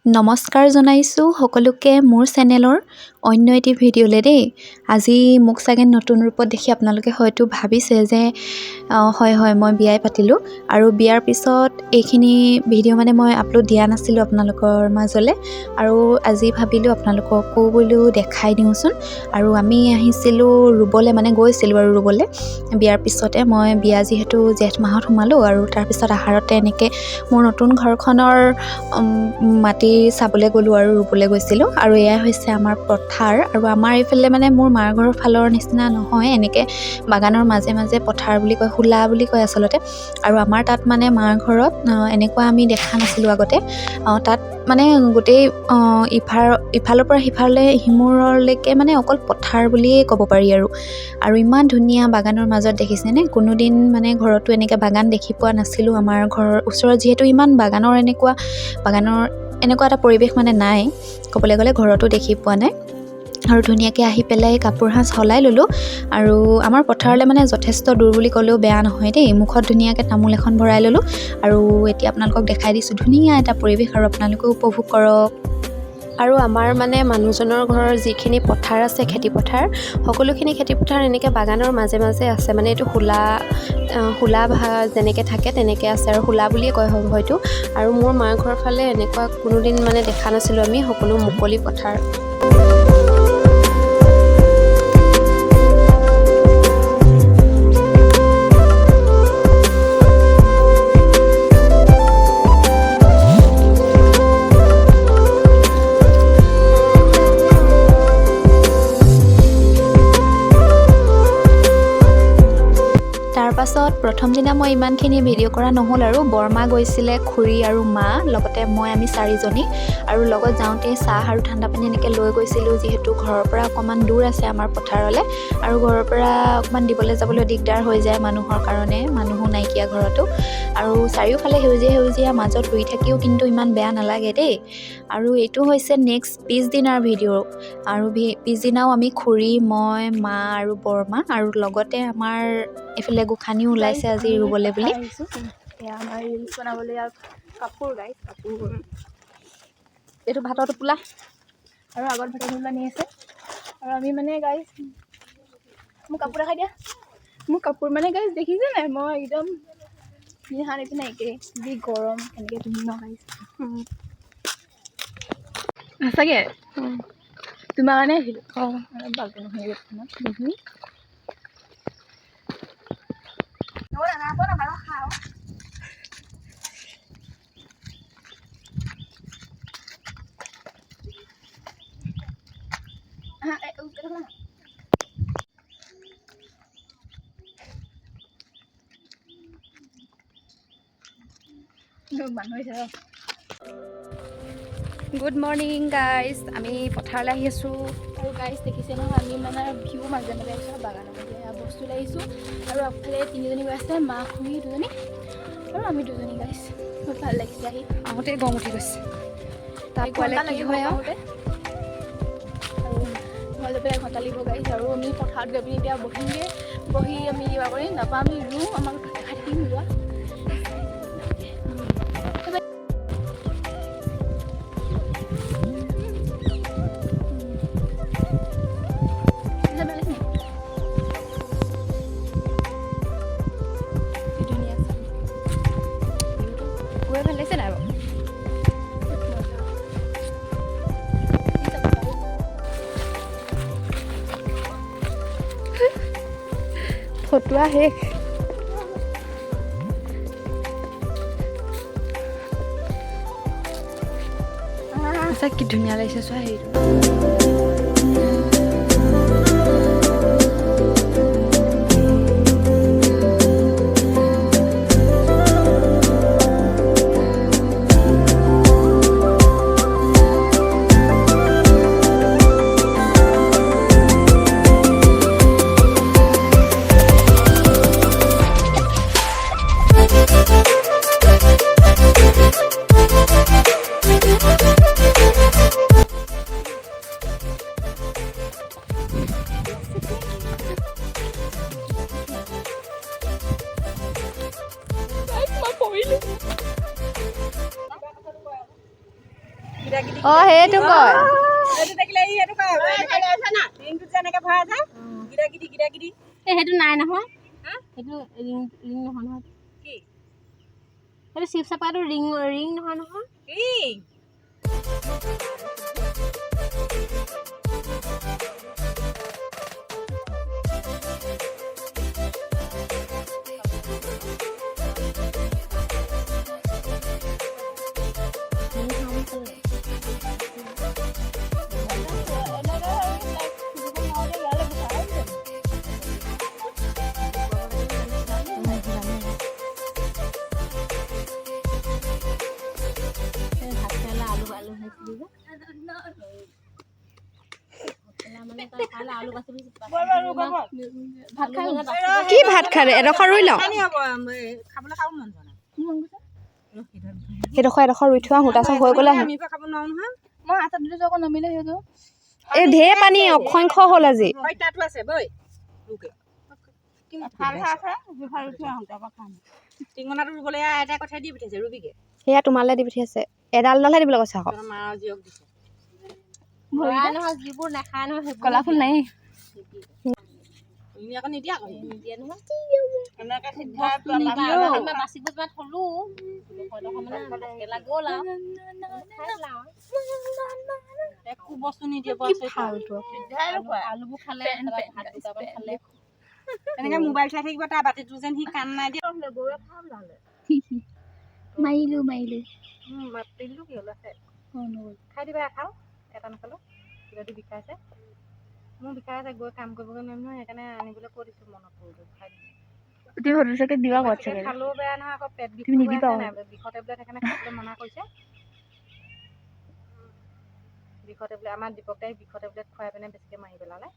নমস্কাৰ জনাইছোঁ সকলোকে মোৰ চেনেলৰ অন্য এটি ভিডিঅ'লৈ দেই। আজি মোক চাগে নতুন ৰূপত দেখি আপোনালোকে হয়তো ভাবিছে যে হয় মই বিয়াই পাতিলোঁ আৰু বিয়াৰ পিছত এইখিনি ভিডিঅ' মই আপলোড দিয়া নাছিলোঁ আপোনালোকৰ মাজলৈ আৰু আজি ভাবিলোঁ আপোনালোককো বোলো দেখাই দিওঁচোন। আৰু আমি আহিছিলোঁ ৰুবলৈ গৈছিলোঁ আৰু ৰুবলৈ বিয়াৰ পিছতে মই বিয়া যিহেতু জেঠ মাহত সোমালোঁ আৰু তাৰপিছত আহাৰতে এনেকৈ মোৰ নতুন ঘৰখনৰ মাটি চাবলৈ গ'লোঁ আৰু ৰুবলৈ গৈছিলোঁ। আৰু এয়া হৈছে আমাৰ পথাৰ আৰু আমাৰ এইফালে মোৰ মাৰ ঘৰৰ ফালৰ নিচিনা নহয়, এনেকৈ বাগানৰ মাজে মাজে পথাৰ বুলি কয়, হোলা বুলি কয় আচলতে। আৰু আমাৰ তাত মাৰ ঘৰত এনেকুৱা আমি দেখা নাছিলোঁ আগতে। তাত গোটেই ইফালৰ পৰা সিফালে সিমূৰলৈকে অকল পথাৰ বুলিয়ে ক'ব পাৰি আৰু ইমান ধুনীয়া বাগানৰ মাজত দেখিছেনে। কোনোদিন ঘৰতো এনেকৈ বাগান দেখি পোৱা নাছিলোঁ। আমাৰ ঘৰৰ ওচৰত যিহেতু ইমান বাগানৰ এনেকুৱা এটা পৰিৱেশ নাই, ক'বলৈ গ'লে ঘৰতো দেখি পোৱা নাই। আৰু ধুনীয়াকৈ আহি পেলাই কাপোৰ সাজ সলাই ল'লোঁ আৰু আমাৰ পথাৰলৈ যথেষ্ট দূৰ বুলি ক'লেও বেয়া নহয় দেই। মুখত ধুনীয়াকৈ তামোল এখন ভৰাই ল'লোঁ আৰু এতিয়া আপোনালোকক দেখাই দিছোঁ ধুনীয়া এটা পৰিৱেশ আৰু আপোনালোকেও উপভোগ কৰক। আৰু আমাৰ মানুহজনৰ ঘৰৰ যিখিনি পথাৰ আছে, খেতিপথাৰ, সকলোখিনি খেতিপথাৰ এনেকৈ বাগানৰ মাজে মাজে আছে। এইটো হোলা যেনেকৈ থাকে তেনেকৈ আছে আৰু হোলা বুলিয়ে কয় হয়তো। আৰু মোৰ মাৰ ঘৰৰ ফালে এনেকুৱা কোনোদিন দেখা নাছিলোঁ আমি, সকলো মুকলি পথাৰ। তাৰপাছত প্ৰথম দিনা মই ইমানখিনি ভিডিঅ' কৰা নহ'ল আৰু বৰমা গৈছিলে, খুৰী আৰু মা, লগতে আমি চাৰিজনী। আৰু লগত যাওঁতে চাহ আৰু ঠাণ্ডা পানী এনেকৈ লৈ গৈছিলোঁ, যিহেতু ঘৰৰ পৰা অকণমান দূৰ আছে আমাৰ পথাৰলৈ আৰু ঘৰৰ পৰা অকণমান দিবলৈ যাবলৈ দিগদাৰ হৈ যায় মানুহৰ কাৰণে, মানুহো নাইকিয়া ঘৰতো। আৰু চাৰিওফালে সেউজীয়া মাজত ৰুই থাকিও কিন্তু ইমান বেয়া নালাগে দেই। আৰু এইটো হৈছে নেক্সট পিছদিনাৰ ভিডিঅ'। আৰু পিছদিনাও আমি খুৰী, মই, মা আৰু বৰমা আৰু লগতে আমাৰ এইফালে গোসানীও ওলাইছে আজি ৰুবলৈ বুলি। এয়া আমাৰ ৰিলছ বনাবলৈ কাপোৰ এইটো ভাতৰ টোপোলা আৰু আগত ভাতৰ টোপোলা নি আছে। আৰু আমি গাইছ মোক কাপোৰ দেখাই দিয়া। মোৰ কাপোৰ গাইছ দেখিছে নাই, মই একদম পিন্ধা নিচিনা একেই, যি গৰম এনেকৈ পিন্ধি গাইছ সঁচাকৈ তোমাৰ কাৰণে আহিলোঁ। ভালকৈ নহয় গুড মৰ্ণিং গাইজ, আমি পথাৰলৈ আহি আছোঁ। আৰু গাইজ দেখিছে নহয়, আমি ভিউ মাজে মাজে আহিছোঁ, বাগানৰ মাজে বস্তু লৈ আহিছোঁ। আৰু আগফালে তিনিজনী গৈ আছে, মা, খুৰী দুজনী আৰু আমি দুজনী গাইজ। বহুত ভাল লাগিছে আহি, আহোঁতে গৰম উঠি গৈছে। তাৰ গ'লে কি হয় আহোঁতে আৰু ঘৰলৈ পেলাই ঘণ্টা লাগিব গাইজ। আৰু আমি পথাৰত গৈ পিনি এতিয়া বহি আমি কিবা কৰিম, নাপাওঁ আমি ৰুওঁ, আমাক দেখাই থাকিম ৰোৱা। গৈ ভাল লাগিছে নাই বাৰু? ফটোৱা শেষ। আচ্ছা, কি ধুনীয়া লাগিছে চোৱা হেৰিটো। অঁ সেইটো কয় সেইটো নাই নহয় সেইটো ৰিং নহয় নহয় কি সেইটো চিপ চাপাটো ৰিং নহয় নহয় ৰিং কি ভাত খালে এডোখৰ ৰুই লওঁ এডোখৰ ৰুই থোৱা তাৰপিছত হৈ গ'লে আহিম মই হাতত দিলে আকৌ নমিলে সেইটো এই ঢেৰ পানী অসংখ্য হ'ল আজি সেয়া তোমালৈ দি পঠিয়াইছে এডালহে দিবলৈ কৈছে আকৌ যিবোৰ নাখায় নহয় সেইবোৰ কলা ফুল নাই মোবাইল চাই থাকিব তাৰ বাতিটো যেন সি কাম নাই দিয়া মাৰিলো মাতিলো কি হ'ল আছে খাই দিবা খাওঁ এটা নাখালো কিবাটো বিষাইছে মোৰ বিষাইছে গৈ কাম কৰিবগৈ নোৱাৰিম নহয় সেইকাৰণে আনিবলৈ কৈ দিছোঁ মনত পৰিলোঁ খাই দিবা খালেও বেয়া নহয় আকৌ পেট বিষ বিষৰ টেবলেট সেইকাৰণে খাবলৈ মনা কৰিছে বিষৰ টেবলেট আমাৰ দীপক দাই বিষৰ টেবলেট খুৱাই পিনে বেছিকৈ মাৰি পেলালে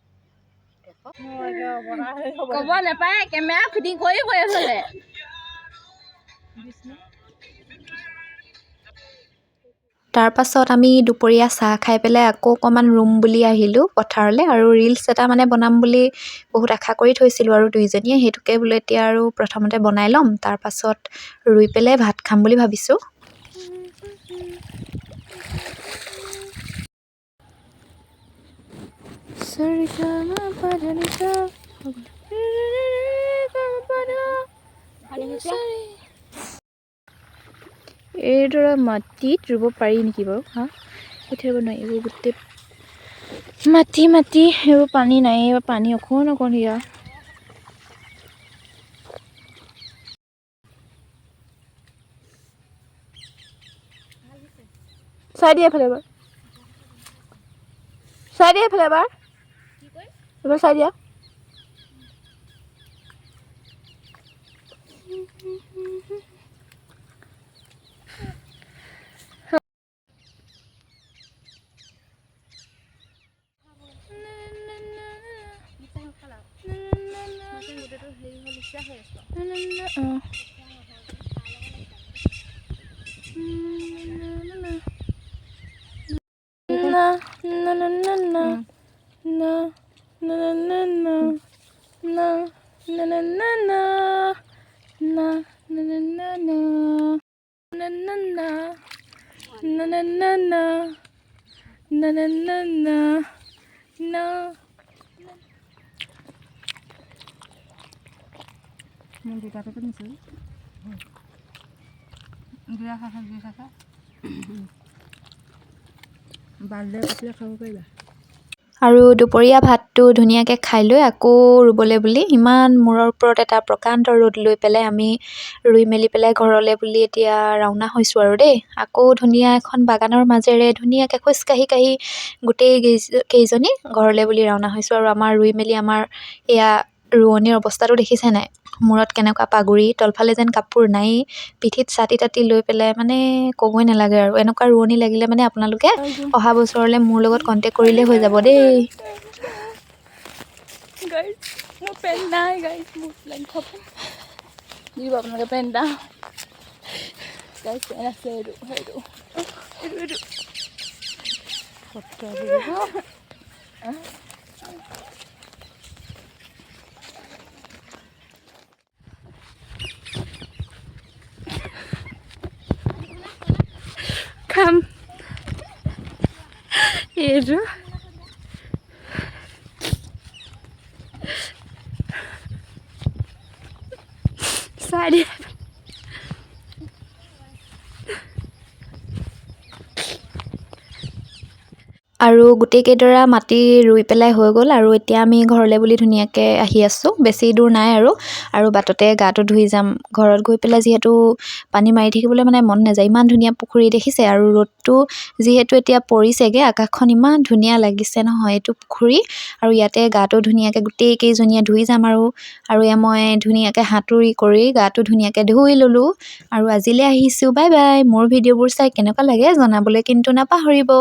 ক'ব নাপায় কেমেৰা ফিটিং কৰি এইফালে তাৰপাছত আমি দুপৰীয়া চাহ খাই পেলাই আকৌ অকণমান ৰুম বুলি আহিলোঁ পথাৰলৈ আৰু ৰিলছ এটা মানে বনাম বুলি বহুত আশা কৰি থৈছিলোঁ আৰু দুইজনীয়ে সেইটোকে বোলো এতিয়া আৰু প্ৰথমতে বনাই ল'ম তাৰপাছত ৰুই পেলাই ভাত খাম বুলি ভাবিছোঁ এইদৰে মাটিত ৰুব পাৰি নেকি বাৰু হা উঠিব নোৱাৰি এইবোৰ গোটেই মাটি এইবোৰ পানী নাই এইবোৰ পানী অকণ সেয়া চাই দিয়া এফালে এবাৰ এবাৰ চাই দিয়া আৰু দুপৰীয়া ভাতটো ধুনীয়াকৈ খাই লৈ আকৌ ৰুবলৈ বুলি ইমান মূৰৰ ওপৰত এটা প্ৰকাণ্ড ৰ'দ লৈ পেলাই আমি ৰুই মেলি পেলাই ঘৰলৈ বুলি এতিয়া ৰাওনা হৈছোঁ আৰু দেই আকৌ ধুনীয়া এখন বাগানৰ মাজেৰে ধুনীয়াকৈ খোজকাঢ়ি গোটেই কেইজনী ঘৰলৈ বুলি ৰাওনা হৈছোঁ আৰু আমাৰ ৰুই মেলি আমাৰ এয়া ৰোৱনীৰ অৱস্থাটো দেখিছে নাই মূৰত কেনেকুৱা পাগুৰি তলফালে যেন কাপোৰ নাই পিঠিত ছাতি তাতি লৈ পেলাই মানে ক'বই নালাগে আৰু এনেকুৱা ৰোৱনী লাগিলে মানে আপোনালোকে অহা বছৰলৈ মোৰ লগত কণ্টেক্ট কৰিলে হৈ যাব দেই আপোনালোকে পেণ্ট এটা খাম এইটো চাই দিয়া আৰু গোটেইকেইডৰা মাটি ৰুই পেলাই হৈ গ'ল আৰু এতিয়া আমি ঘৰলৈ বুলি ধুনীয়াকৈ আহি আছোঁ। বেছি দূৰ নাই আৰু বাটতে গাটো ধুই যাম। ঘৰত গৈ পেলাই যিহেতু পানী মাৰি থাকিবলৈ মানে মন নাযায়। ইমান ধুনীয়া পুখুৰী দেখিছে আৰু ৰ'দটো যিহেতু এতিয়া পৰিছেগৈ, আকাশখন ইমান ধুনীয়া লাগিছে নহয় এইটো পুখুৰী। আৰু ইয়াতে গাটো ধুনীয়াকৈ গোটেইকেইজনীয়ে ধুই যাম আৰু মই ধুনীয়াকৈ সাঁতুৰি কৰি গাটো ধুনীয়াকৈ ধুই ল'লোঁ আৰু আজিলৈ আহিছোঁ। Bye bye. মোৰ ভিডিঅ'বোৰ চাই কেনেকুৱা লাগে জনাবলৈ কিন্তু নাপাহৰিব।